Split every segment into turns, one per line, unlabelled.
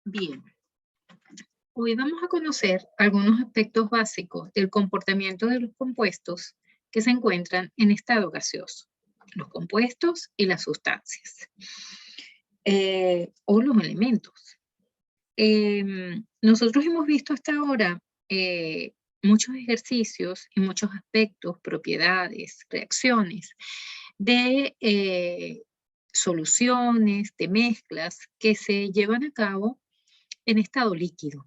Bien, hoy vamos a conocer algunos aspectos básicos del comportamiento de los compuestos que se encuentran en estado gaseoso, los compuestos y las sustancias, o los elementos. Nosotros hemos visto hasta ahora muchos ejercicios y muchos aspectos, propiedades, reacciones de soluciones, de mezclas que se llevan a cabo en estado líquido,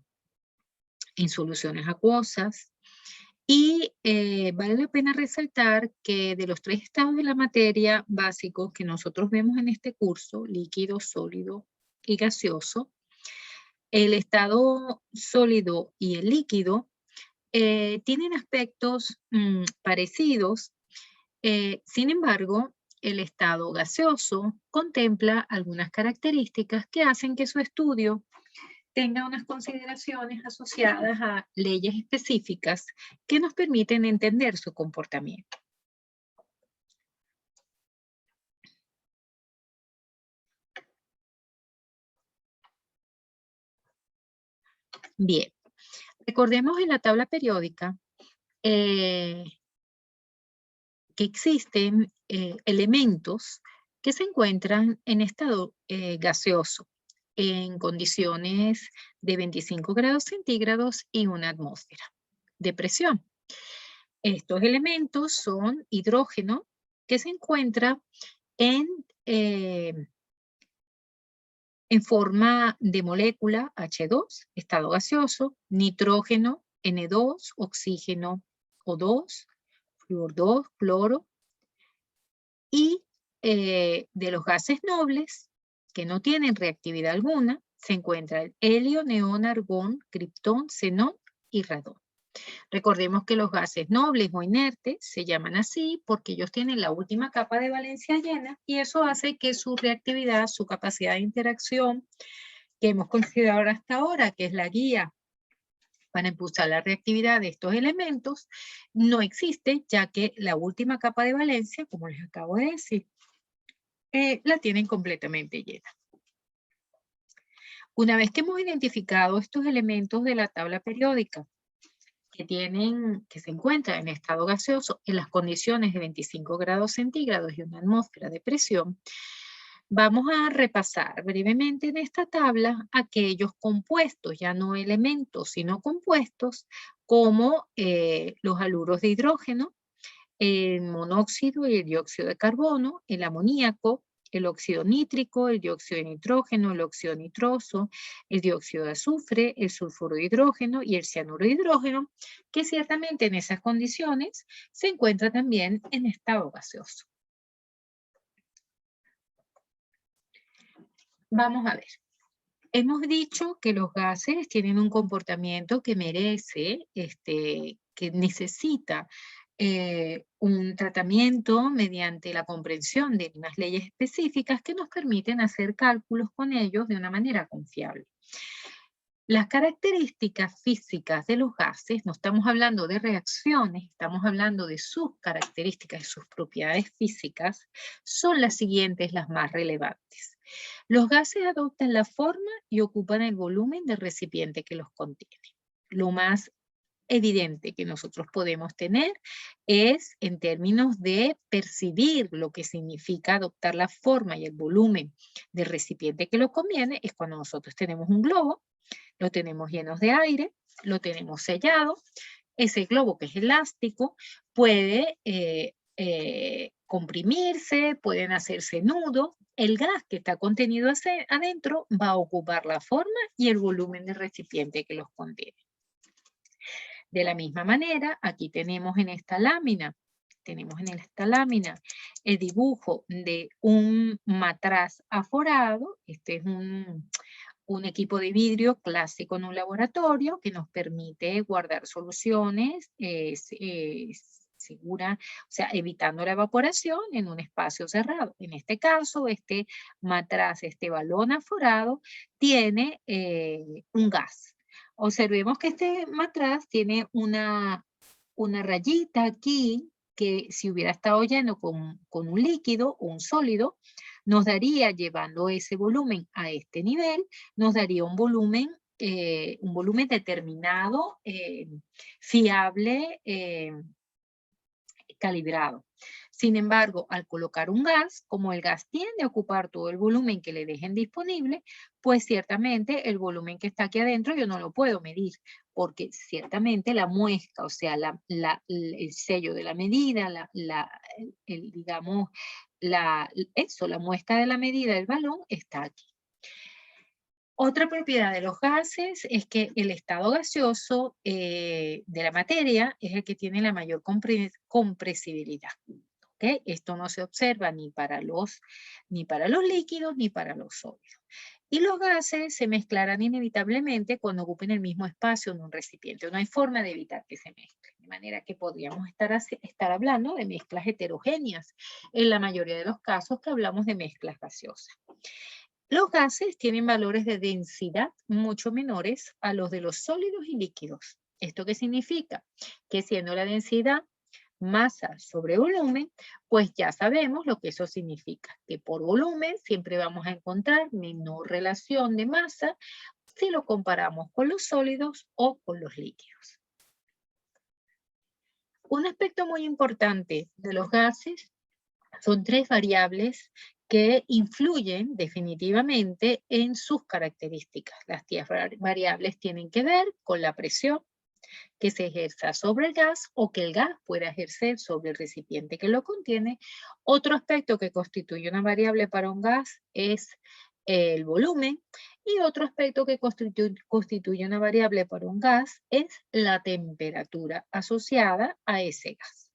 en soluciones acuosas. Y vale la pena resaltar que de los tres estados de la materia básicos que nosotros vemos en este curso, líquido, sólido y gaseoso, el estado sólido y el líquido tienen aspectos parecidos. Sin embargo, el estado gaseoso contempla algunas características que hacen que su estudio tenga unas consideraciones asociadas a leyes específicas que nos permiten entender su comportamiento. Bien, recordemos en la tabla periódica que existen elementos que se encuentran en estado gaseoso, en condiciones de 25 grados centígrados y una atmósfera de presión. Estos elementos son hidrógeno, que se encuentra en forma de molécula H2, estado gaseoso, nitrógeno, N2, oxígeno O2, flúor 2, cloro, y de los gases nobles, que no tienen reactividad alguna, se encuentran helio, neón, argón, criptón, xenón y radón. Recordemos que los gases nobles o inertes se llaman así porque ellos tienen la última capa de valencia llena y eso hace que su reactividad, su capacidad de interacción que hemos considerado hasta ahora, que es la guía para impulsar la reactividad de estos elementos, no existe, ya que la última capa de valencia, como les acabo de decir, la tienen completamente llena. Una vez que hemos identificado estos elementos de la tabla periódica que se encuentran en estado gaseoso en las condiciones de 25 grados centígrados y una atmósfera de presión, vamos a repasar brevemente en esta tabla aquellos compuestos, ya no elementos, sino compuestos, como los haluros de hidrógeno, el monóxido y el dióxido de carbono, el amoníaco, el óxido nítrico, el dióxido de nitrógeno, el óxido nitroso, el dióxido de azufre, el sulfuro de hidrógeno y el cianuro de hidrógeno, que ciertamente en esas condiciones se encuentra también en estado gaseoso. Vamos a ver. Hemos dicho que los gases tienen un comportamiento que merece, que necesita un tratamiento mediante la comprensión de unas leyes específicas que nos permiten hacer cálculos con ellos de una manera confiable. Las características físicas de los gases, no estamos hablando de reacciones, estamos hablando de sus características y sus propiedades físicas, son las siguientes, las más relevantes. Los gases adoptan la forma y ocupan el volumen del recipiente que los contiene. Lo más evidente que nosotros podemos tener es en términos de percibir lo que significa adoptar la forma y el volumen del recipiente que lo contiene, es cuando nosotros tenemos un globo, lo tenemos lleno de aire, lo tenemos sellado, ese globo que es elástico puede comprimirse, pueden hacerse nudos, el gas que está contenido adentro va a ocupar la forma y el volumen del recipiente que los contiene. De la misma manera, aquí tenemos en esta lámina el dibujo de un matraz aforado. Este es un equipo de vidrio clásico en un laboratorio que nos permite guardar soluciones segura, o sea, evitando la evaporación en un espacio cerrado. En este caso, este matraz, este balón aforado, tiene un gas. Observemos que este matraz tiene una rayita aquí que si hubiera estado lleno con un líquido o un sólido, nos daría, llevando ese volumen a este nivel, nos daría un volumen determinado, fiable, calibrado. Sin embargo, al colocar un gas, como el gas tiende a ocupar todo el volumen que le dejen disponible, pues ciertamente el volumen que está aquí adentro yo no lo puedo medir, porque ciertamente la muesca, o sea, el sello de la medida, digamos, la muesca de la medida del balón está aquí. Otra propiedad de los gases es que el estado gaseoso de la materia es el que tiene la mayor compresibilidad. ¿Okay? Esto no se observa ni para los líquidos ni para los sólidos. Y los gases se mezclarán inevitablemente cuando ocupen el mismo espacio en un recipiente. No hay forma de evitar que se mezclen. De manera que podríamos estar hablando de mezclas heterogéneas en la mayoría de los casos que hablamos de mezclas gaseosas. Los gases tienen valores de densidad mucho menores a los de los sólidos y líquidos. ¿Esto qué significa? Que siendo la densidad masa sobre volumen, pues ya sabemos lo que eso significa, que por volumen siempre vamos a encontrar menor relación de masa si lo comparamos con los sólidos o con los líquidos. Un aspecto muy importante de los gases son tres variables que influyen definitivamente en sus características. Las tres variables tienen que ver con la presión que se ejerza sobre el gas o que el gas pueda ejercer sobre el recipiente que lo contiene. Otro aspecto que constituye una variable para un gas es el volumen, y otro aspecto que constituye una variable para un gas es la temperatura asociada a ese gas.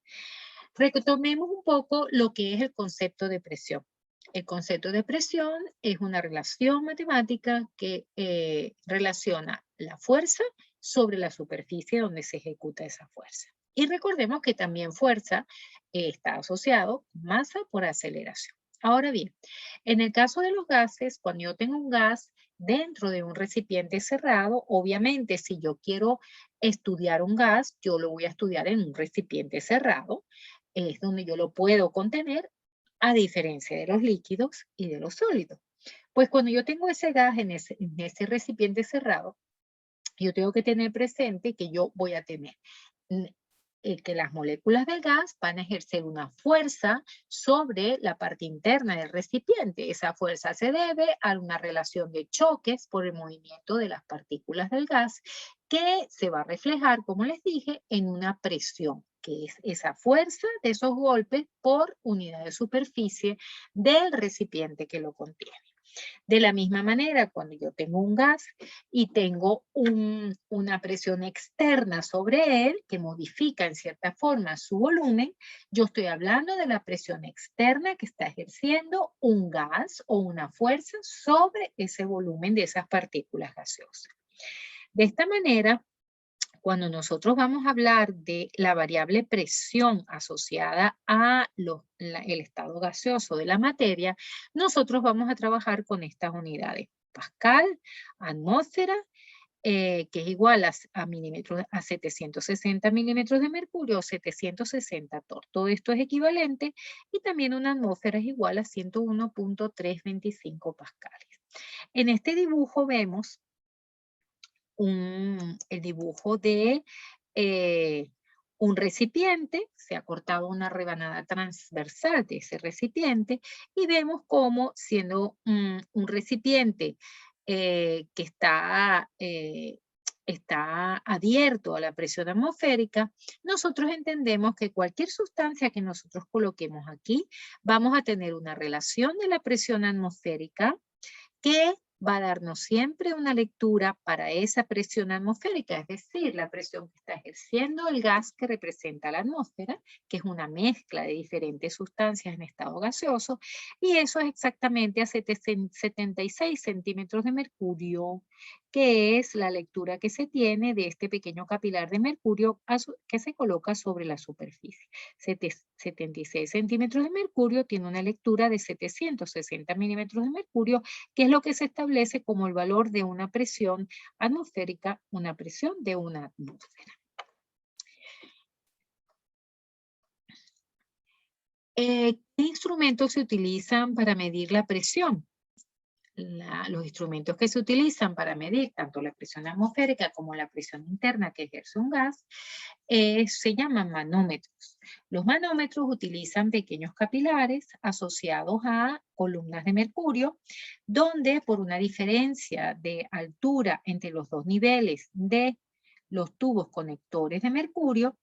Retomemos un poco lo que es el concepto de presión. El concepto de presión es una relación matemática que relaciona la fuerza sobre la superficie donde se ejecuta esa fuerza. Y recordemos que también fuerza está asociado con masa por aceleración. Ahora bien, en el caso de los gases, cuando yo tengo un gas dentro de un recipiente cerrado, obviamente si yo quiero estudiar un gas, yo lo voy a estudiar en un recipiente cerrado, es donde yo lo puedo contener, a diferencia de los líquidos y de los sólidos. Pues cuando yo tengo ese gas en ese recipiente cerrado, yo tengo que tener presente que yo voy a tener que las moléculas del gas van a ejercer una fuerza sobre la parte interna del recipiente. Esa fuerza se debe a una relación de choques por el movimiento de las partículas del gas que se va a reflejar, como les dije, en una presión, que es esa fuerza de esos golpes por unidad de superficie del recipiente que lo contiene. De la misma manera, cuando yo tengo un gas y tengo una presión externa sobre él que modifica en cierta forma su volumen, yo estoy hablando de la presión externa que está ejerciendo un gas o una fuerza sobre ese volumen de esas partículas gaseosas. De esta manera, cuando nosotros vamos a hablar de la variable presión asociada a el estado gaseoso de la materia, nosotros vamos a trabajar con estas unidades. Pascal, atmósfera, que es igual a 760 milímetros de mercurio o 760 torr. Todo esto es equivalente, y también una atmósfera es igual a 101.325 pascales. En este dibujo vemos el dibujo de un recipiente. Se ha cortado una rebanada transversal de ese recipiente y vemos cómo, siendo un recipiente que está abierto a la presión atmosférica, nosotros entendemos que cualquier sustancia que nosotros coloquemos aquí, vamos a tener una relación de la presión atmosférica que va a darnos siempre una lectura para esa presión atmosférica, es decir, la presión que está ejerciendo el gas que representa la atmósfera, que es una mezcla de diferentes sustancias en estado gaseoso, y eso es exactamente a 76 centímetros de mercurio, que es la lectura que se tiene de este pequeño capilar de mercurio que se coloca sobre la superficie. 76 centímetros de mercurio tiene una lectura de 760 milímetros de mercurio, que es lo que se establece como el valor de una presión atmosférica, una presión de una atmósfera. ¿Qué instrumentos se utilizan para medir la presión? Los instrumentos que se utilizan para medir tanto la presión atmosférica como la presión interna que ejerce un gas se llaman manómetros. Los manómetros utilizan pequeños capilares asociados a columnas de mercurio, donde por una diferencia de altura entre los dos niveles de los tubos conectores de mercurio,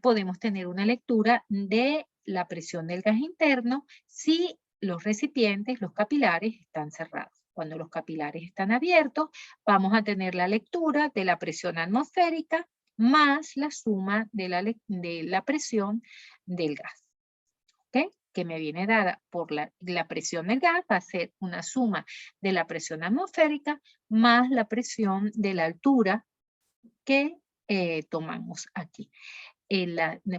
podemos tener una lectura de la presión del gas interno si los recipientes, los capilares, están cerrados. Cuando los capilares están abiertos, vamos a tener la lectura de la presión atmosférica más la suma de la presión del gas. ¿Ok? Que me viene dada por la presión del gas, va a ser una suma de la presión atmosférica más la presión de la altura que tomamos aquí.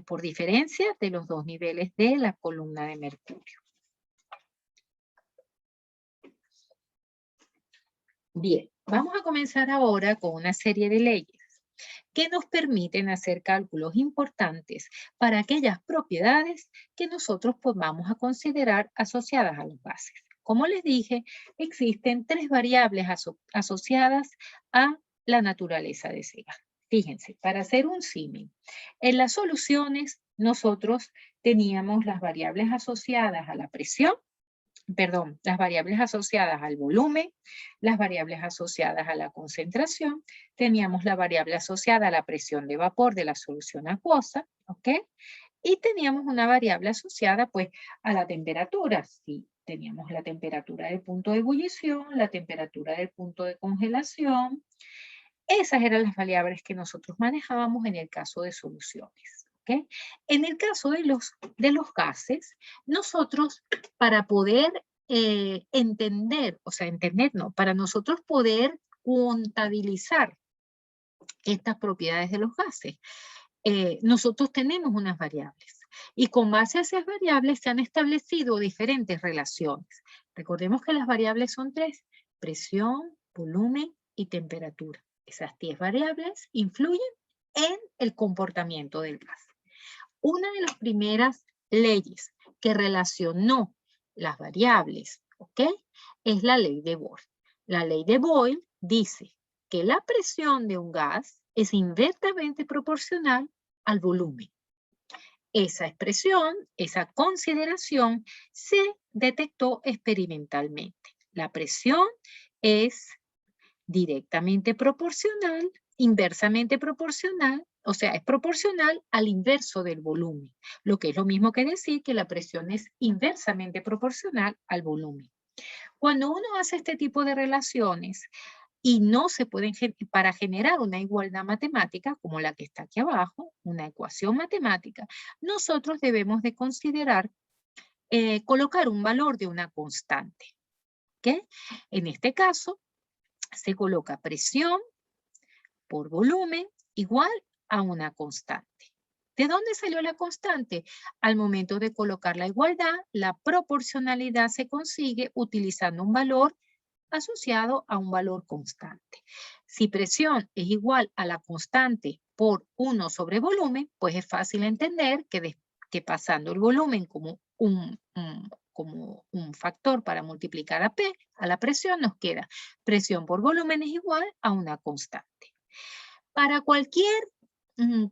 Por diferencia de los dos niveles de la columna de mercurio. Bien, vamos a comenzar ahora con una serie de leyes que nos permiten hacer cálculos importantes para aquellas propiedades que nosotros vamos a considerar asociadas a los gases. Como les dije, existen tres variables asociadas a la naturaleza de ese gas. Fíjense, para hacer un símil, en las soluciones nosotros teníamos las variables asociadas a la presión, las variables asociadas al volumen, las variables asociadas a la concentración, teníamos la variable asociada a la presión de vapor de la solución acuosa, ¿ok? Y teníamos una variable asociada, pues, a la temperatura. Sí, teníamos la temperatura del punto de ebullición, la temperatura del punto de congelación. Esas eran las variables que nosotros manejábamos en el caso de soluciones. ¿Okay? En el caso de los gases, nosotros para poder para nosotros poder contabilizar estas propiedades de los gases, nosotros tenemos unas variables. Y con base a esas variables se han establecido diferentes relaciones. Recordemos que las variables son tres: presión, volumen y temperatura. Esas 10 variables influyen en el comportamiento del gas. Una de las primeras leyes que relacionó las variables, ¿ok? Es la ley de Boyle. La ley de Boyle dice que la presión de un gas es inversamente proporcional al volumen. Esa expresión, esa consideración se detectó experimentalmente. La presión es directamente proporcional, inversamente proporcional, o sea, es proporcional al inverso del volumen, lo que es lo mismo que decir que la presión es inversamente proporcional al volumen. Cuando uno hace este tipo de relaciones y no se pueden, para generar una igualdad matemática, como la que está aquí abajo, una ecuación matemática, nosotros debemos de considerar colocar un valor de una constante. ¿Okay? En este caso, se coloca presión por volumen igual a una constante. ¿De dónde salió la constante? Al momento de colocar la igualdad, la proporcionalidad se consigue utilizando un valor asociado a un valor constante. Si presión es igual a la constante por 1 sobre volumen, pues es fácil entender que pasando el volumen como un factor para multiplicar a P, a la presión nos queda presión por volumen es igual a una constante. Para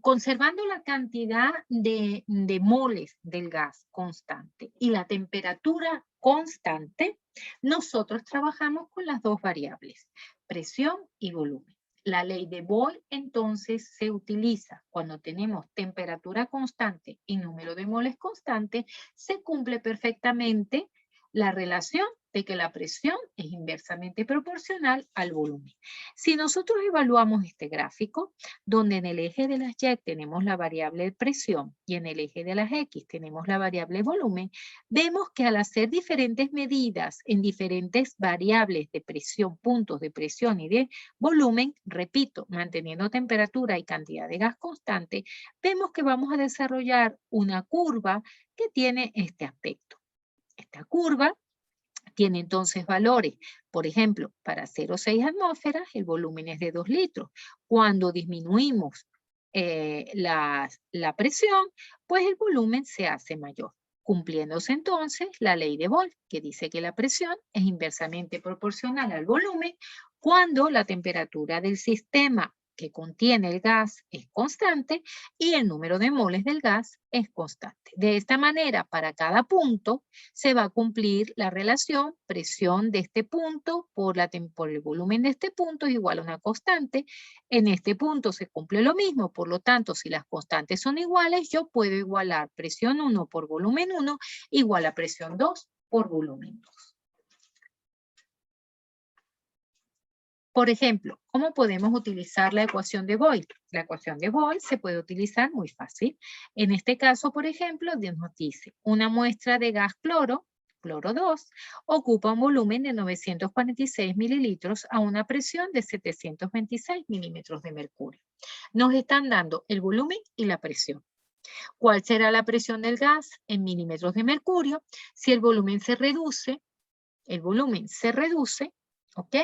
conservando la cantidad de moles del gas constante y la temperatura constante, nosotros trabajamos con las dos variables, presión y volumen. La ley de Boyle entonces se utiliza cuando tenemos temperatura constante y número de moles constante, se cumple perfectamente la relación de que la presión es inversamente proporcional al volumen. Si nosotros evaluamos este gráfico, donde en el eje de las Y tenemos la variable presión y en el eje de las X tenemos la variable volumen, vemos que al hacer diferentes medidas en diferentes variables de presión, puntos de presión y de volumen, repito, manteniendo temperatura y cantidad de gas constante, vemos que vamos a desarrollar una curva que tiene este aspecto. Esta curva tiene entonces valores, por ejemplo, para 0,6 atmósferas el volumen es de 2 litros. Cuando disminuimos la presión, pues el volumen se hace mayor. cumpliéndose entonces la ley de Boyle, que dice que la presión es inversamente proporcional al volumen cuando la temperatura del sistema que contiene el gas es constante y el número de moles del gas es constante. De esta manera, para cada punto se va a cumplir la relación presión de este punto por el volumen de este punto es igual a una constante. En este punto se cumple lo mismo, por lo tanto, si las constantes son iguales, yo puedo igualar presión 1 por volumen 1 igual a presión 2 por volumen 2. Por ejemplo, ¿cómo podemos utilizar la ecuación de Boyle? La ecuación de Boyle se puede utilizar muy fácil. En este caso, por ejemplo, nos dice una muestra de gas cloro 2, ocupa un volumen de 946 mililitros a una presión de 726 milímetros de mercurio. Nos están dando el volumen y la presión. ¿Cuál será la presión del gas en milímetros de mercurio? Si el volumen se reduce, ¿ok?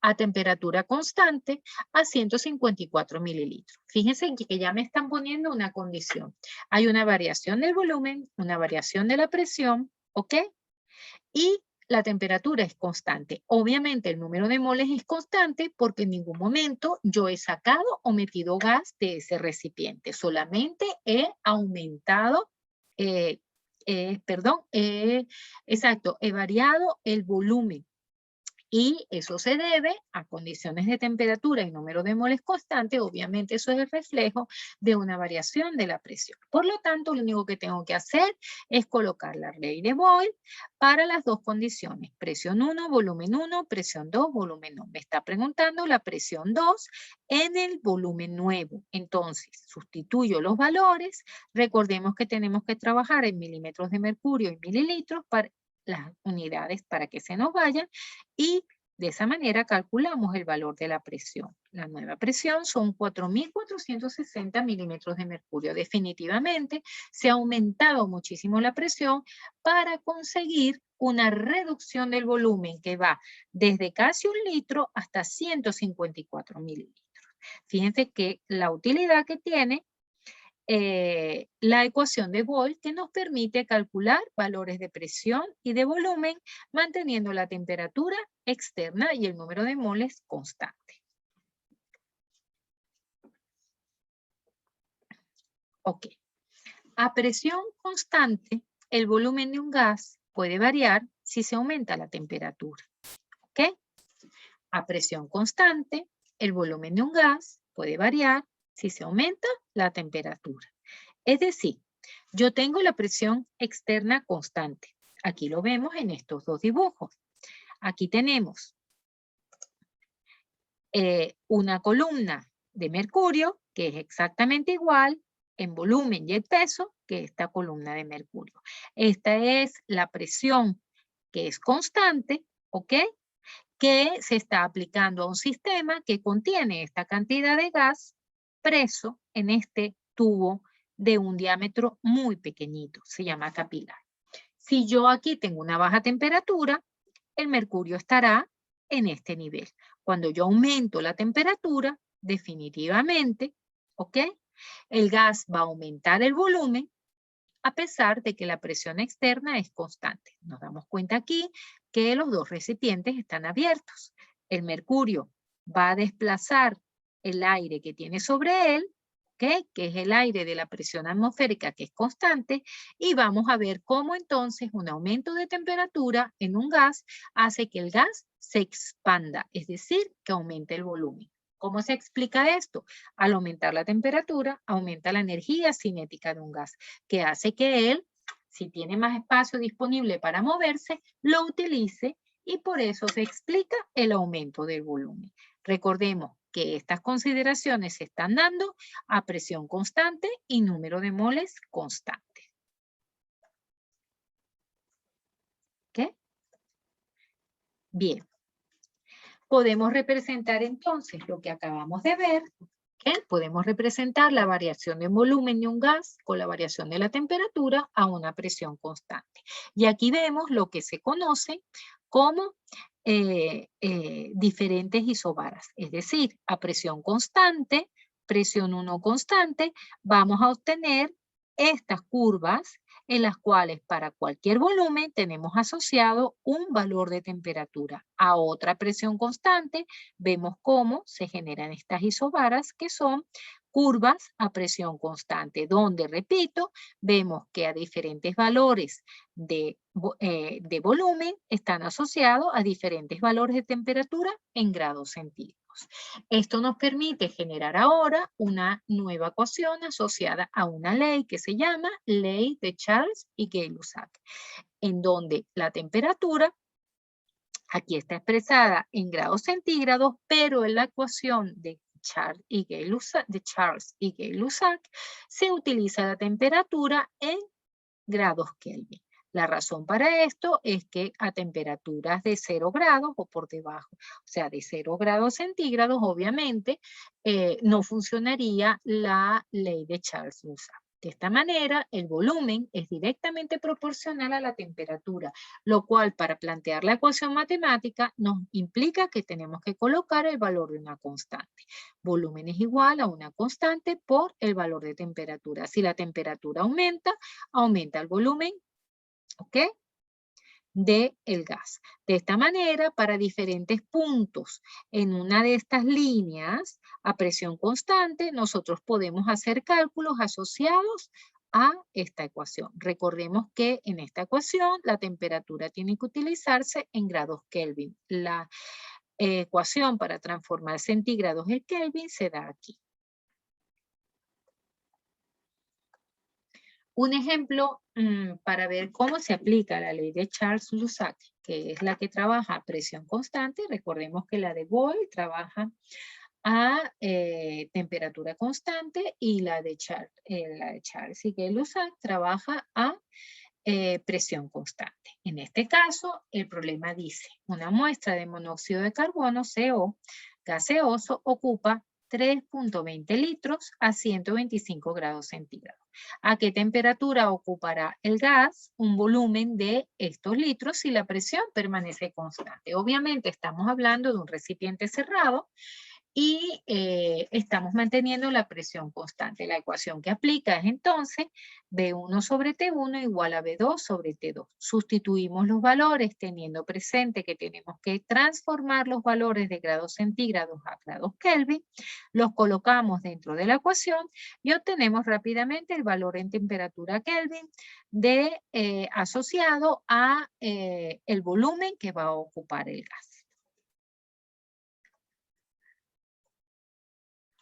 A temperatura constante a 154 mililitros. Fíjense que ya me están poniendo una condición. Hay una variación del volumen, una variación de la presión, ¿ok? Y la temperatura es constante. Obviamente el número de moles es constante porque en ningún momento yo he sacado o metido gas de ese recipiente. Solamente he aumentado, he variado el volumen. Y eso se debe a condiciones de temperatura y número de moles constante. Obviamente eso es el reflejo de una variación de la presión. Por lo tanto, lo único que tengo que hacer es colocar la ley de Boyle para las dos condiciones. Presión 1, volumen 1, presión 2, volumen 1. Me está preguntando la presión 2 en el volumen nuevo. Entonces, sustituyo los valores. Recordemos que tenemos que trabajar en milímetros de mercurio y mililitros para las unidades para que se nos vayan y de esa manera calculamos el valor de la presión. La nueva presión son 4.460 milímetros de mercurio. Definitivamente se ha aumentado muchísimo la presión para conseguir una reducción del volumen que va desde casi 1 litro hasta 154 mililitros. Fíjense que la utilidad que tiene la ecuación de Boyle que nos permite calcular valores de presión y de volumen manteniendo la temperatura externa y el número de moles constante. Ok. A presión constante, el volumen de un gas puede variar si se aumenta la temperatura. ¿Ok? A presión constante, el volumen de un gas puede variar si se aumenta la temperatura. Es decir, yo tengo la presión externa constante. Aquí lo vemos en estos dos dibujos. Aquí tenemos una columna de mercurio que es exactamente igual en volumen y en peso que esta columna de mercurio. Esta es la presión que es constante, ¿ok? Que se está aplicando a un sistema que contiene esta cantidad de gas preso en este tubo de un diámetro muy pequeñito, se llama capilar. Si yo aquí tengo una baja temperatura, el mercurio estará en este nivel. Cuando yo aumento la temperatura, definitivamente, ¿ok? El gas va a aumentar el volumen a pesar de que la presión externa es constante. Nos damos cuenta aquí que los dos recipientes están abiertos. El mercurio va a desplazar el aire que tiene sobre él, ¿okay? Que es el aire de la presión atmosférica que es constante, y vamos a ver cómo entonces un aumento de temperatura en un gas hace que el gas se expanda, es decir, que aumente el volumen. ¿Cómo se explica esto? Al aumentar la temperatura, aumenta la energía cinética de un gas, que hace que él, si tiene más espacio disponible para moverse, lo utilice y por eso se explica el aumento del volumen. Recordemos que estas consideraciones se están dando a presión constante y número de moles constante. ¿Ok? Bien. Podemos representar entonces lo que acabamos de ver. ¿Okay? Podemos representar la variación de volumen de un gas con la variación de la temperatura a una presión constante. Y aquí vemos lo que se conoce como diferentes isobaras. Es decir, a presión constante, presión 1 constante, vamos a obtener estas curvas en las cuales para cualquier volumen tenemos asociado un valor de temperatura a otra presión constante. Vemos cómo se generan estas isobaras que son curvas a presión constante, donde, repito, vemos que a diferentes valores de volumen están asociados a diferentes valores de temperatura en grados centígrados. Esto nos permite generar ahora una nueva ecuación asociada a una ley que se llama ley de Charles y Gay-Lussac, en donde la temperatura aquí está expresada en grados centígrados, pero en la ecuación de Charles y Gay-Lussac se utiliza la temperatura en grados Kelvin. La razón para esto es que a temperaturas de 0 grados o por debajo, o sea, de 0 grados centígrados, obviamente, no funcionaría la ley de Charles-Lussac. De esta manera, el volumen es directamente proporcional a la temperatura, lo cual para plantear la ecuación matemática nos implica que tenemos que colocar el valor de una constante. Volumen es igual a una constante por el valor de temperatura. Si la temperatura aumenta, aumenta el volumen, ¿ok?, del gas. De esta manera, para diferentes puntos en una de estas líneas a presión constante, nosotros podemos hacer cálculos asociados a esta ecuación. Recordemos que en esta ecuación la temperatura tiene que utilizarse en grados Kelvin. La ecuación para transformar centígrados en Kelvin se da aquí. Un ejemplo para ver cómo se aplica la ley de Charles-Lussac, que es la que trabaja a presión constante. Recordemos que la de Boyle trabaja a temperatura constante y la de Charles y Gay-Lussac trabaja a presión constante. En este caso, el problema dice, una muestra de monóxido de carbono, CO, gaseoso, ocupa 3.20 litros a 125 grados centígrados. ¿A qué temperatura ocupará el gas un volumen de estos litros si la presión permanece constante? Obviamente estamos hablando de un recipiente cerrado y estamos manteniendo la presión constante. La ecuación que aplica es entonces B1 sobre T1 igual a B2 sobre T2. Sustituimos los valores teniendo presente que tenemos que transformar los valores de grados centígrados a grados Kelvin, los colocamos dentro de la ecuación y obtenemos rápidamente el valor en temperatura Kelvin asociado a el volumen que va a ocupar el gas.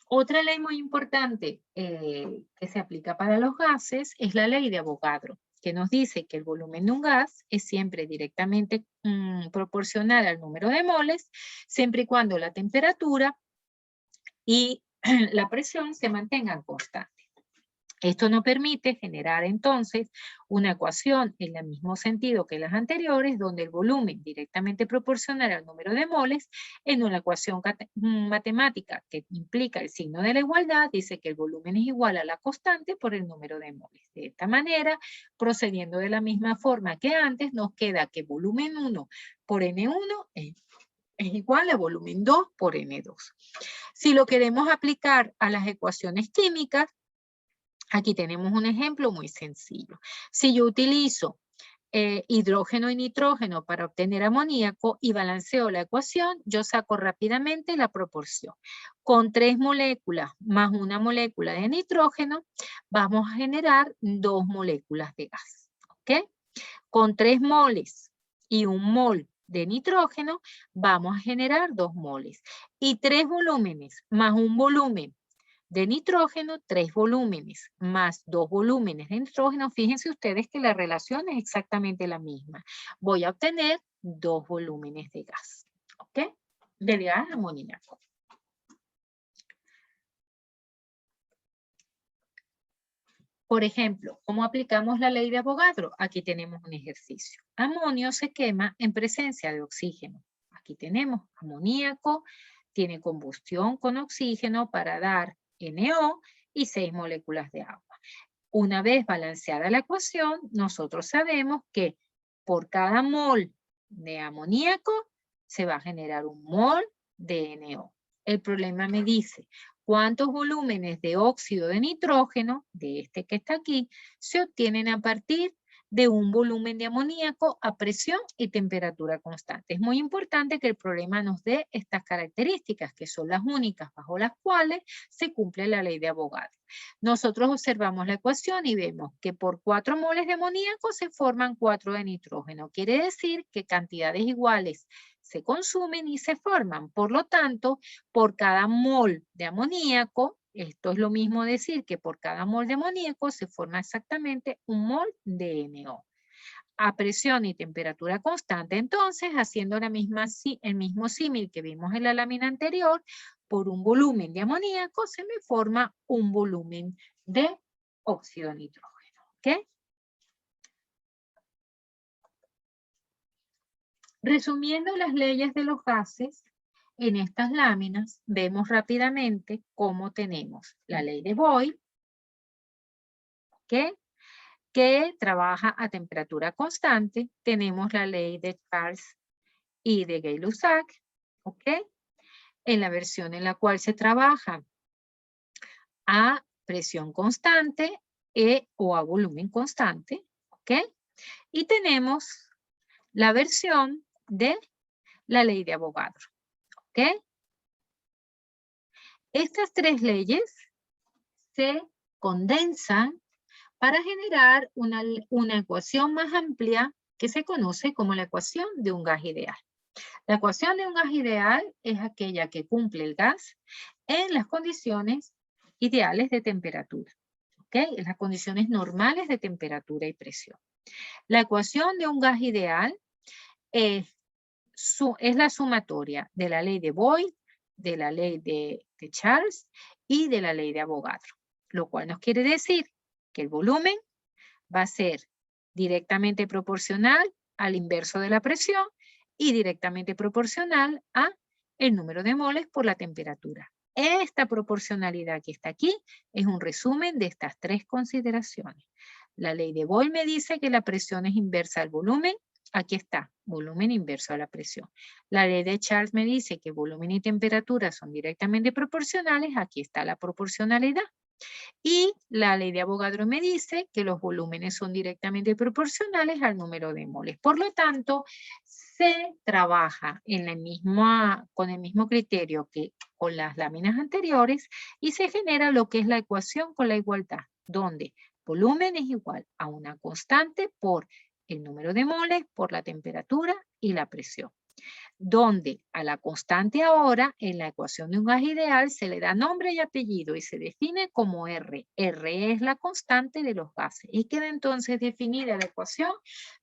Otra ley muy importante que se aplica para los gases es la ley de Avogadro, que nos dice que el volumen de un gas es siempre directamente proporcional al número de moles, siempre y cuando la temperatura y la presión se mantengan constantes. Esto nos permite generar entonces una ecuación en el mismo sentido que las anteriores, donde el volumen directamente proporcional al número de moles, en una ecuación matemática que implica el signo de la igualdad, dice que el volumen es igual a la constante por el número de moles. De esta manera, procediendo de la misma forma que antes, nos queda que volumen 1 por N1 es igual a volumen 2 por N2. Si lo queremos aplicar a las ecuaciones químicas, aquí tenemos un ejemplo muy sencillo. Si yo utilizo hidrógeno y nitrógeno para obtener amoníaco y balanceo la ecuación, yo saco rápidamente la proporción. Con 3 moléculas más una molécula de nitrógeno, vamos a generar 2 moléculas de gas. ¿Ok? Con 3 moles y 1 mol de nitrógeno, vamos a generar 2 moles. Y 3 volúmenes más un volumen de nitrógeno, 3 volúmenes más 2 volúmenes de nitrógeno. Fíjense ustedes que la relación es exactamente la misma. Voy a obtener 2 volúmenes de gas, ¿ok? Del gas amoníaco. Por ejemplo, ¿cómo aplicamos la ley de Avogadro? Aquí tenemos un ejercicio. Amonio se quema en presencia de oxígeno. Aquí tenemos amoníaco, tiene combustión con oxígeno para dar NO y 6 moléculas de agua. Una vez balanceada la ecuación, nosotros sabemos que por cada mol de amoníaco se va a generar un mol de NO. El problema me dice, ¿Cuántos volúmenes de óxido de nitrógeno, de este que está aquí, se obtienen a partir de un volumen de amoníaco a presión y temperatura constante? Es muy importante que el problema nos dé estas características, que son las únicas bajo las cuales se cumple la ley de Avogadro. Nosotros observamos la ecuación y vemos que por 4 moles de amoníaco se forman 4 de nitrógeno. Quiere decir que cantidades iguales se consumen y se forman. Por lo tanto, por cada mol de amoníaco, esto es lo mismo decir que por cada mol de amoníaco se forma exactamente un mol de NO. A presión y temperatura constante, entonces, haciendo el mismo símil que vimos en la lámina anterior, por un volumen de amoníaco se me forma un volumen de óxido de nitrógeno. ¿Ok? Resumiendo las leyes de los gases, en estas láminas vemos rápidamente cómo tenemos la ley de Boyle, ¿ok?, que trabaja a temperatura constante. Tenemos la ley de Charles y de Gay-Lussac, ¿ok?, en la versión en la cual se trabaja a presión constante o a volumen constante, ¿ok? Y tenemos la versión de la ley de Avogadro, ¿ok? Estas tres leyes se condensan para generar una ecuación más amplia que se conoce como la ecuación de un gas ideal. La ecuación de un gas ideal es aquella que cumple el gas en las condiciones ideales de temperatura, ¿ok? En las condiciones normales de temperatura y presión. La ecuación de un gas ideal es la sumatoria de la ley de Boyle, de la ley de Charles y de la ley de Avogadro, lo cual nos quiere decir que el volumen va a ser directamente proporcional al inverso de la presión y directamente proporcional a el número de moles por la temperatura. Esta proporcionalidad que está aquí es un resumen de estas tres consideraciones. La ley de Boyle me dice que la presión es inversa al volumen. Aquí está, volumen inverso a la presión. La ley de Charles me dice que volumen y temperatura son directamente proporcionales. Aquí está la proporcionalidad. Y la ley de Avogadro me dice que los volúmenes son directamente proporcionales al número de moles. Por lo tanto, se trabaja con el mismo criterio que con las láminas anteriores y se genera lo que es la ecuación con la igualdad, donde volumen es igual a una constante por el número de moles, por la temperatura y la presión, donde a la constante ahora en la ecuación de un gas ideal se le da nombre y apellido y se define como R. R es la constante de los gases y queda entonces definida la ecuación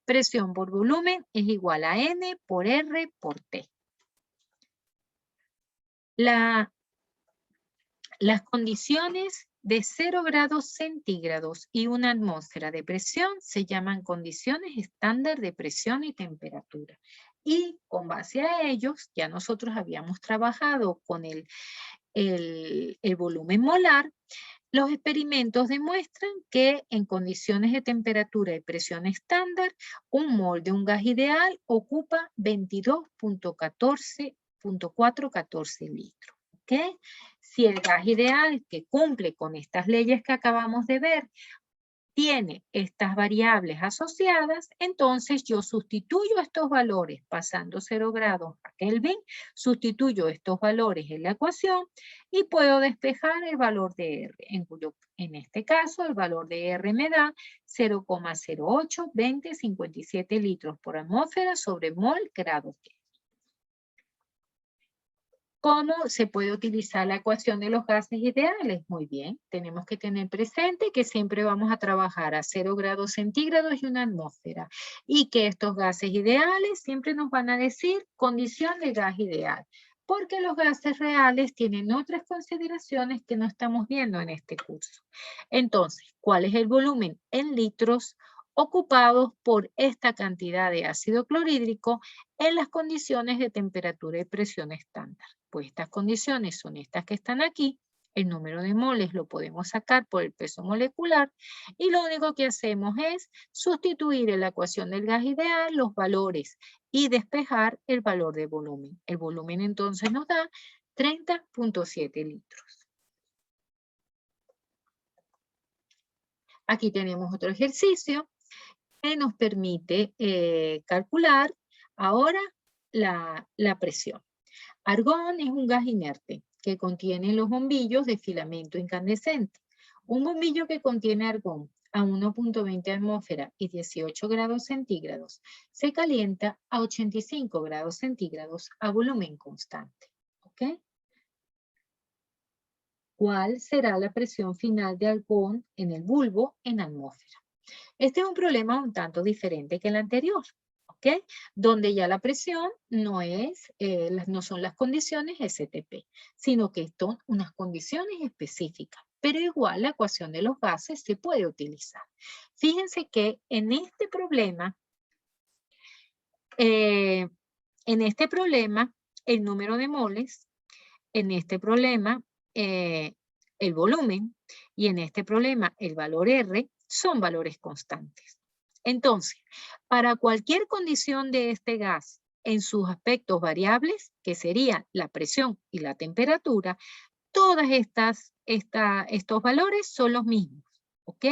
presión por volumen es igual a N por R por T. Las condiciones de 0 grados centígrados y una atmósfera de presión se llaman condiciones estándar de presión y temperatura. Y con base a ellos, ya nosotros habíamos trabajado con el volumen molar. Los experimentos demuestran que en condiciones de temperatura y presión estándar, un mol de un gas ideal ocupa 22.414 litros. ¿Ok? Si el gas ideal que cumple con estas leyes que acabamos de ver tiene estas variables asociadas, entonces yo sustituyo estos valores pasando 0 grados a Kelvin, sustituyo estos valores en la ecuación y puedo despejar el valor de R, en este caso el valor de R me da 0,082057 litros por atmósfera sobre mol grado Kelvin. ¿Cómo se puede utilizar la ecuación de los gases ideales? Muy bien, tenemos que tener presente que siempre vamos a trabajar a 0 grados centígrados y una atmósfera. Y que estos gases ideales siempre nos van a decir condición de gas ideal. Porque los gases reales tienen otras consideraciones que no estamos viendo en este curso. Entonces, ¿cuál es el volumen en litros ocupados por esta cantidad de ácido clorhídrico en las condiciones de temperatura y presión estándar? Pues estas condiciones son estas que están aquí. El número de moles lo podemos sacar por el peso molecular y lo único que hacemos es sustituir en la ecuación del gas ideal los valores y despejar el valor de volumen. El volumen entonces nos da 30.7 litros. Aquí tenemos otro ejercicio que nos permite calcular ahora la presión. Argón es un gas inerte que contiene los bombillos de filamento incandescente. Un bombillo que contiene argón a 1.20 atmósfera y 18 grados centígrados se calienta a 85 grados centígrados a volumen constante. ¿Ok? ¿Cuál será la presión final de argón en el bulbo en atmósfera? Este es un problema un tanto diferente que el anterior, ¿ok? Donde ya la presión no son las condiciones STP, sino que son unas condiciones específicas. Pero igual la ecuación de los gases se puede utilizar. Fíjense que en este problema, el número de moles, en este problema, el volumen, y en este problema, el valor R, son valores constantes. Entonces, para cualquier condición de este gas en sus aspectos variables, que serían la presión y la temperatura, todas estos valores son los mismos, ¿ok?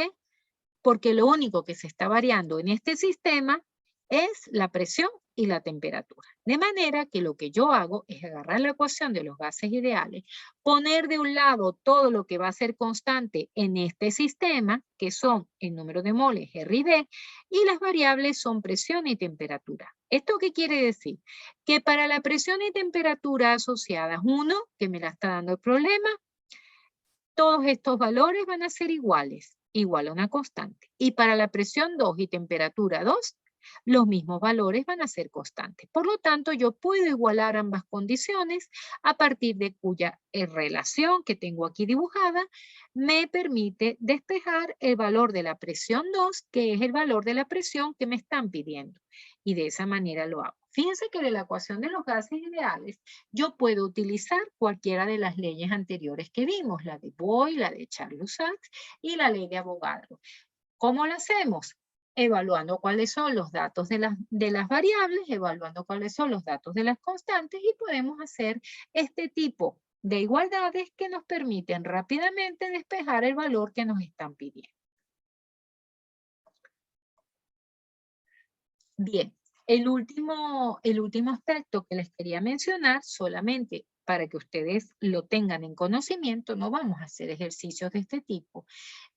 Porque lo único que se está variando en este sistema es la presión y la temperatura. De manera que lo que yo hago es agarrar la ecuación de los gases ideales, poner de un lado todo lo que va a ser constante en este sistema, que son el número de moles R y D, y las variables son presión y temperatura. ¿Esto qué quiere decir? Que para la presión y temperatura asociadas 1, que me la está dando el problema, todos estos valores van a ser iguales, igual a una constante. Y para la presión 2 y temperatura 2, los mismos valores van a ser constantes. Por lo tanto, yo puedo igualar ambas condiciones a partir de cuya relación que tengo aquí dibujada me permite despejar el valor de la presión 2, que es el valor de la presión que me están pidiendo. Y de esa manera lo hago. Fíjense que de la ecuación de los gases ideales, yo puedo utilizar cualquiera de las leyes anteriores que vimos, la de Boyle, la de Charles-Sachs y la ley de Avogadro. ¿Cómo lo hacemos? Evaluando cuáles son los datos de las variables, evaluando cuáles son los datos de las constantes, y podemos hacer este tipo de igualdades que nos permiten rápidamente despejar el valor que nos están pidiendo. Bien, el último aspecto que les quería mencionar, solamente para que ustedes lo tengan en conocimiento, no vamos a hacer ejercicios de este tipo,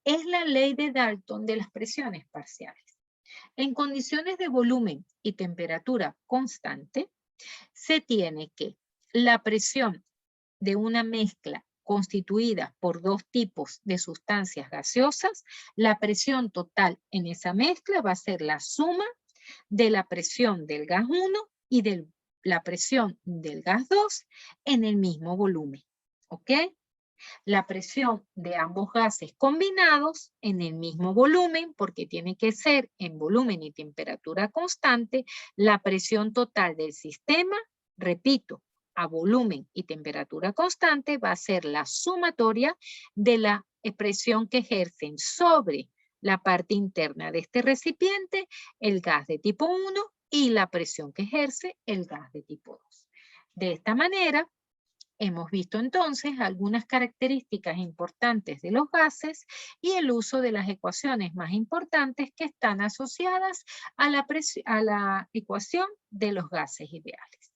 es la ley de Dalton de las presiones parciales. En condiciones de volumen y temperatura constante, se tiene que la presión de una mezcla constituida por dos tipos de sustancias gaseosas, la presión total en esa mezcla va a ser la suma de la presión del gas 1 y de la presión del gas 2 en el mismo volumen. ¿Ok? La presión de ambos gases combinados en el mismo volumen, porque tiene que ser en volumen y temperatura constante, la presión total del sistema, repito, a volumen y temperatura constante, va a ser la sumatoria de la presión que ejercen sobre la parte interna de este recipiente el gas de tipo 1 y la presión que ejerce el gas de tipo 2. De esta manera, hemos visto entonces algunas características importantes de los gases y el uso de las ecuaciones más importantes que están asociadas a la ecuación de los gases ideales.